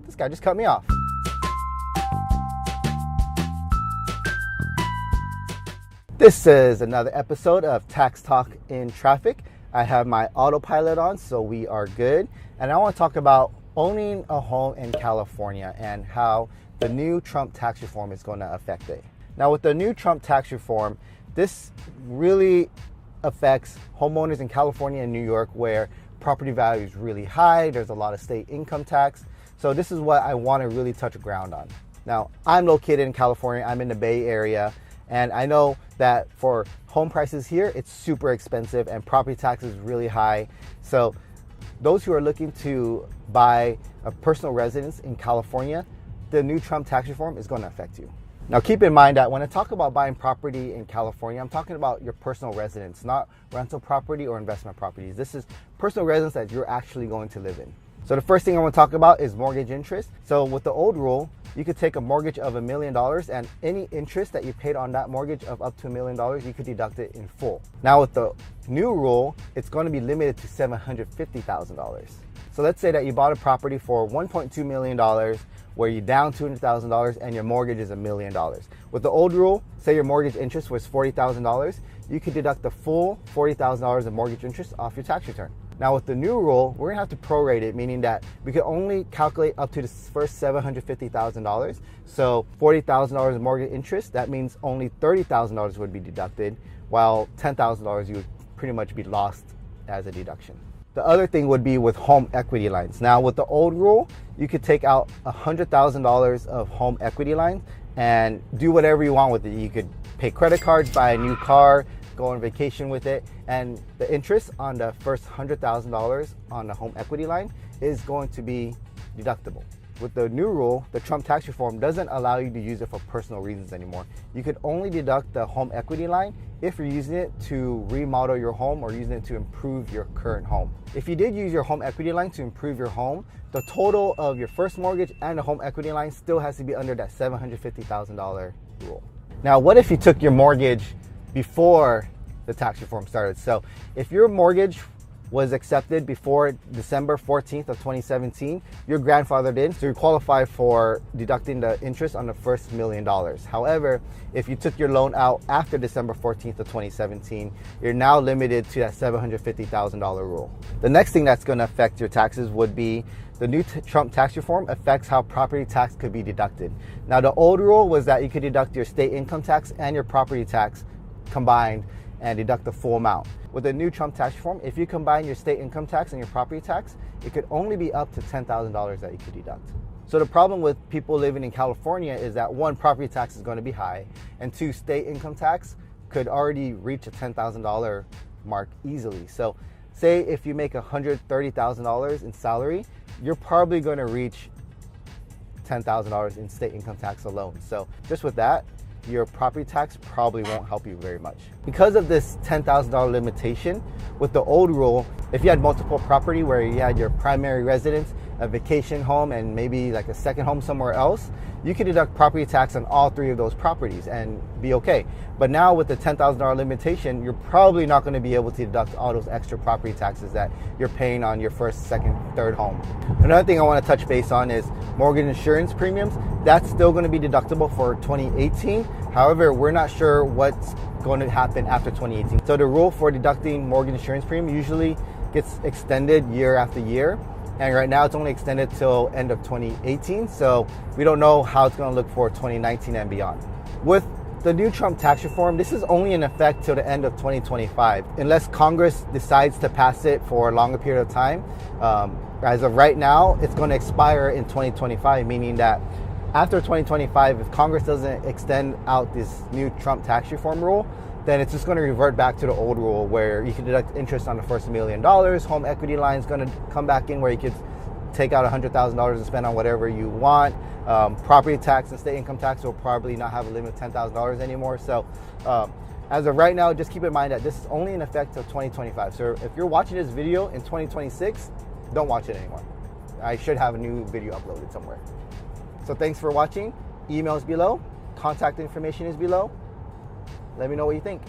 this guy just cut me off. This is another episode of Tax Talk in Traffic. I have my autopilot on, so we are good. And I want to talk about owning a home in California and how the new Trump tax reform is going to affect it. Now, with the new Trump tax reform, this really affects homeowners in California and New York where property value is really high. There's a lot of state income tax. So this is what I want to really touch ground on. Now, I'm located in California. I'm in the Bay Area. And I know that for home prices here, it's super expensive and property tax is really high. So those who are looking to buy a personal residence in California, the new Trump tax reform is going to affect you. Now, keep in mind that when I talk about buying property in California, I'm talking about your personal residence, not rental property or investment properties. This is personal residence that you're actually going to live in. So the first thing I want to talk about is mortgage interest. So with the old rule, you could take a mortgage of $1 million and any interest that you paid on that mortgage of up to $1 million, you could deduct it in full. Now with the new rule, it's going to be limited to $750,000. So let's say that you bought a property for $1.2 million where you're down $200,000 and your mortgage is $1 million. With the old rule, say your mortgage interest was $40,000, you could deduct the full $40,000 of mortgage interest off your tax return. Now with the new rule, we're gonna have to prorate it, meaning that we can only calculate up to the first $750,000. So $40,000 of mortgage interest, that means only $30,000 would be deducted, while $10,000 you would pretty much be lost as a deduction. The other thing would be with home equity lines. Now with the old rule, you could take out $100,000 of home equity lines and do whatever you want with it. You could pay credit cards, buy a new car, go on vacation with it, and the interest on the first $100,000 on the home equity line is going to be deductible. With the new rule, the Trump tax reform doesn't allow you to use it for personal reasons anymore. You could only deduct the home equity line if you're using it to remodel your home or using it to improve your current home. If you did use your home equity line to improve your home, the total of your first mortgage and the home equity line still has to be under that $750,000 rule. Now, what if you took your mortgage before the tax reform started? So if your mortgage was accepted before December 14th of 2017, you're grandfathered in, so you qualify for deducting the interest on the first $1 million. However, if you took your loan out after December 14th of 2017, you're now limited to that $750,000 rule. The next thing that's going to affect your taxes would be the new Trump tax reform affects how property tax could be deducted. Now, the old rule was that you could deduct your state income tax and your property tax combined and deduct the full amount. With the new Trump tax reform, if you combine your state income tax and your property tax, it could only be up to $10,000 that you could deduct. So the problem with people living in California is that one, property tax is going to be high, and two, state income tax could already reach a $10,000 mark easily. So say if you make $130,000 in salary, you're probably going to reach $10,000 in state income tax alone. So just with that, your property tax probably won't help you very much. Because of this $10,000 limitation, with the old rule, if you had multiple property where you had your primary residence, a vacation home, and maybe like a second home somewhere else, you could deduct property tax on all three of those properties and be okay. But now with the $10,000 limitation, you're probably not going to be able to deduct all those extra property taxes that you're paying on your first, second, third home. Another thing I want to touch base on is mortgage insurance premiums. That's still going to be deductible for 2018. However, we're not sure what's going to happen after 2018. So the rule for deducting mortgage insurance premium usually gets extended year after year. And right now it's only extended till end of 2018. So we don't know how it's going to look for 2019 and beyond. With the new Trump tax reform, this is only in effect till the end of 2025, unless Congress decides to pass it for a longer period of time. As of right now, it's going to expire in 2025, meaning that after 2025, if Congress doesn't extend out this new Trump tax reform rule, then it's just going to revert back to the old rule where you can deduct interest on the first $1 million. Home equity line is going to come back in where you could take out $100,000 and spend on whatever you want. Property tax and state income tax will probably not have a limit of $10,000 anymore. So as of right now, just keep in mind that this is only in effect till 2025. So if you're watching this video in 2026, don't watch it anymore. I should have a new video uploaded somewhere. So thanks for watching. Email is below. Contact information is below. Let me know what you think.